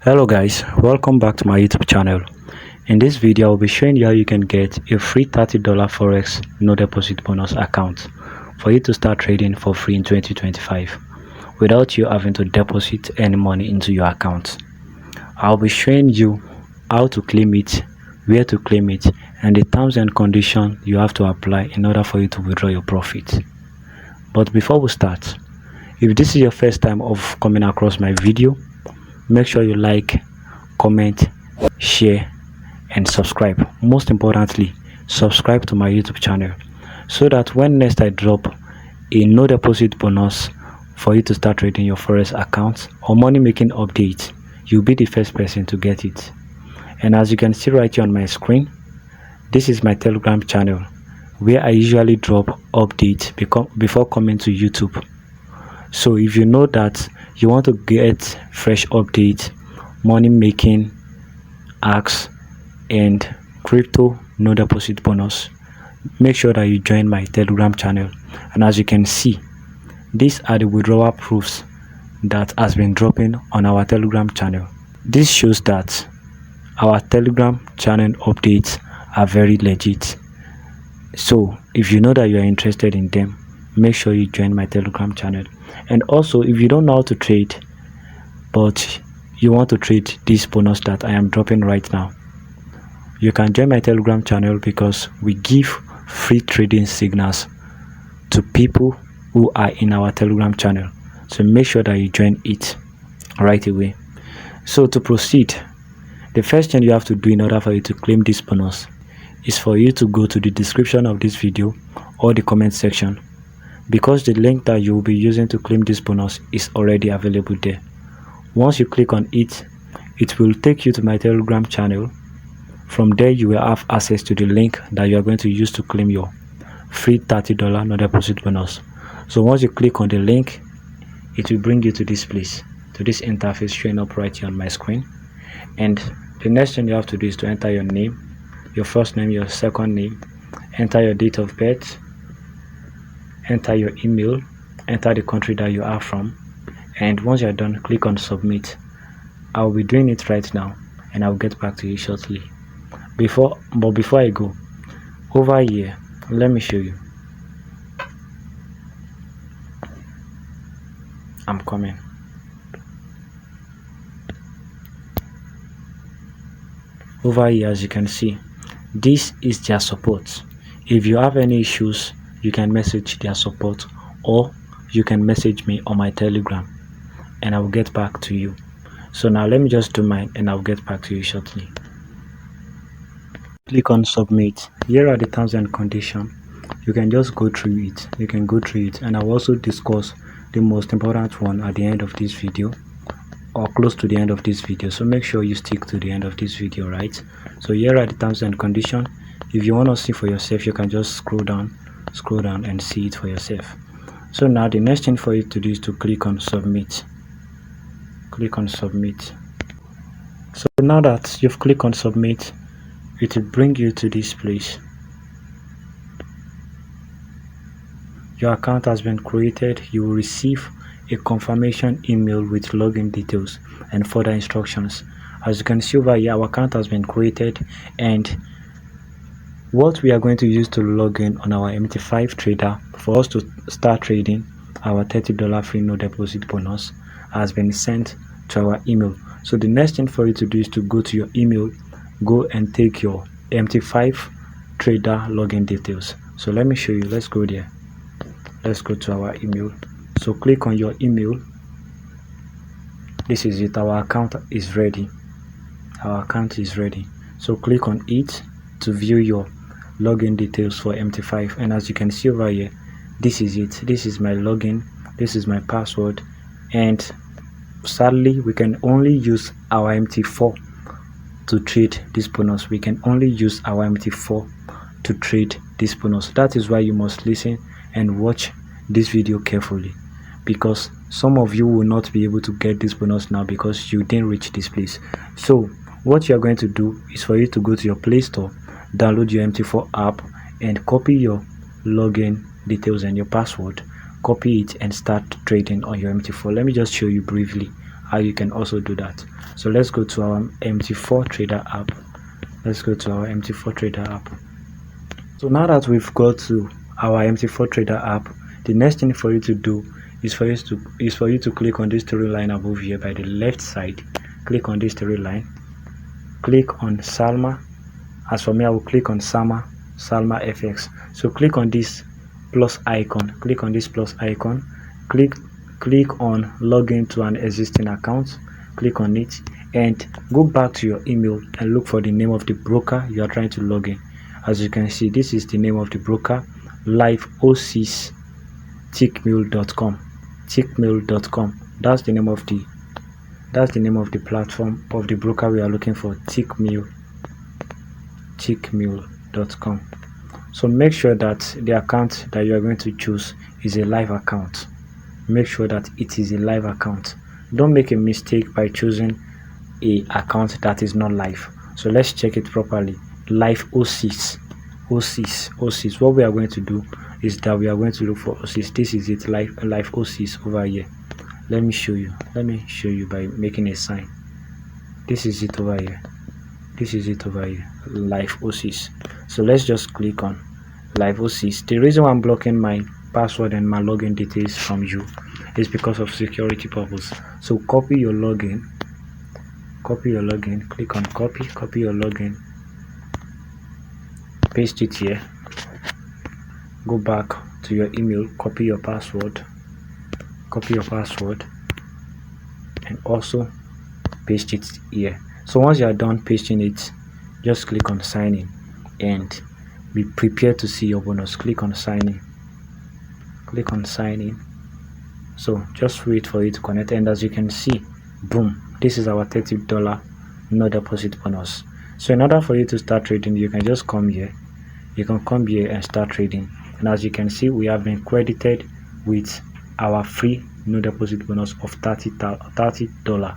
Hello guys, welcome back to my YouTube channel. In this video I'll be showing you how you can get a free $30 forex no deposit bonus account for you to start trading for free in 2025 without you having to deposit any money into your account. I'll be showing you how to claim it, where to claim it, and the terms and conditions you have to apply in order for you to withdraw your profit. But before we start, if this is your first time of coming across my video, make sure you like, comment, share and subscribe. Most importantly, subscribe to my YouTube channel so that when next I drop a no deposit bonus for you to start trading your forex account or money making update, you'll be the first person to get it. And as you can see right here on my screen, this is my Telegram channel where I usually drop updates before coming to YouTube. So if you know that you want to get fresh updates, money making hacks and crypto no deposit bonus, make sure that you join my Telegram channel. And as you can see, these are the withdrawal proofs that has been dropping on our Telegram channel. This shows that our Telegram channel updates are very legit. So if you know that you are interested in them, make sure you join my Telegram channel. And also, if you don't know how to trade but you want to trade this bonus that I am dropping right now, you can join my Telegram channel because we give free trading signals to people who are in our Telegram channel. So make sure that you join it right away. So to proceed, the first thing you have to do in order for you to claim this bonus is for you to go to the description of this video or the comment section, because the link that you will be using to claim this bonus is already available there. Once you click on it, it will take you to my Telegram channel. From there you will have access to the link that you are going to use to claim your free $30 no deposit bonus. So once you click on the link, it will bring you to this place, to this interface showing up right here on my screen. And the next thing you have to do is to enter your name, your first name, your second name, enter your date of birth, enter your email, enter the country that you are from, and once you're done, click on submit. I'll be doing it right now and I'll get back to you shortly. Before I go over here, let me show you. I'm coming. Over here, as you can see, this is their support. If you have any issues, you can message their support or you can message me on my Telegram and I will get back to you. So now let me just do mine and I'll get back to you shortly. Click on submit. Here are the terms and conditions. You can just go through it. You can go through it, and I will also discuss the most important one at the end of this video or close to the end of this video. So make sure you stick to the end of this video, right? So here are the terms and conditions. If you want to see for yourself, you can just scroll down and see it for yourself. So now the next thing for you to do is to click on submit. Click on submit. So now that you've clicked on submit, it will bring you to this place. Your account has been created. You will receive a confirmation email with login details and further instructions. As you can see over here, our account has been created, and what we are going to use to log in on our MT5 trader for us to start trading our $30 free no deposit bonus has been sent to our email. So the next thing for you to do is to go to your email, go and take your MT5 trader login details. So let me show you. Let's go there. Let's go to our email. So click on your email. This is it. Our account is ready. Our account is ready. So click on it to view your login details for MT5, and as you can see over here, this is it. This is my login, this is my password, and sadly we can only use our MT4 to trade this bonus. We can only use our MT4 to trade this bonus. That is why you must listen and watch this video carefully, because some of you will not be able to get this bonus now because you didn't reach this place. So what you are going to do is for you to go to your Play Store, download your MT4 app and copy your login details and your password. Copy it and start trading on your MT4. Let me just show you briefly how you can also do that. So let's go to our MT4 Trader app. Let's go to our MT4 Trader app. So now that we've got to our MT4 Trader app, the next thing for you to do is for you to click on this three line above here by the left side. Click on this three line, click on Salma. As for me, I will click on Salma FX. So click on this plus icon, click on this plus icon, click on login to an existing account, click on it, and go back to your email and look for the name of the broker you are trying to log in. As you can see, this is the name of the broker, liveocsysticmail.com. tickmail.com. That's the name of the platform of the broker we are looking for, tickmail.com. So make sure that the account that you are going to choose is a live account. Make sure that it is a live account. Don't make a mistake by choosing a account that is not live. So let's check it properly. Live OCs. What we are going to do is that we are going to look for OCs. This is it, live OCs over here. Let me show you by making a sign. This is it over here. Live OCs. So let's just click on live OCs. The reason why I'm blocking my password and my login details from you is because of security purpose. So copy your login, click on copy your login, paste it here, go back to your email, copy your password, and also paste it here. So once you are done pasting it, just click on sign in and be prepared to see your bonus. Click on sign in. So just wait for it to connect, and as you can see, boom, this is our $30 no deposit bonus. So in order for you to start trading, you can just come here, and start trading. And as you can see, we have been credited with our free no deposit bonus of $30.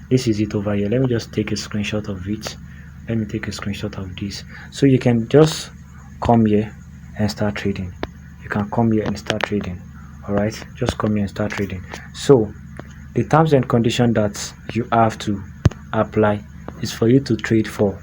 This is it over here. Let me just take a screenshot of it. Let me take a screenshot of this. So you can just come here and start trading. All right, just come here and start trading. So the terms and conditions that you have to apply is for you to trade for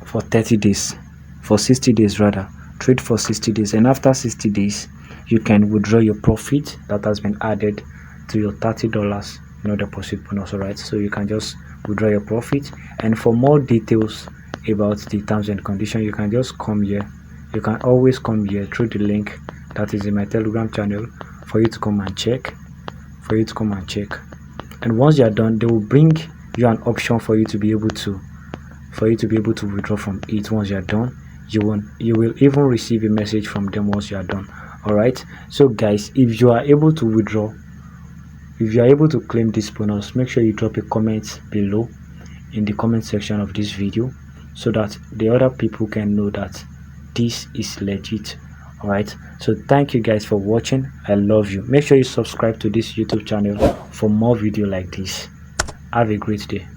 30 days, for 60 days rather. Trade for 60 days, and after 60 days you can withdraw your profit that has been added to your $30 no deposit bonus. All right, so you can just withdraw your profit. And for more details about the terms and conditions, you can just come here. You can always come here through the link that is in my Telegram channel for you to come and check. And once you are done, they will bring you an option for you to be able to withdraw from it. Once you are done, you will even receive a message from them once you are done. All right, so guys, if you are able to withdraw, if you are able to claim this bonus, make sure you drop a comment below in the comment section of this video so that the other people can know that this is legit. All right, so thank you guys for watching. I love you. Make sure you subscribe to this YouTube channel for more video like this. Have a great day.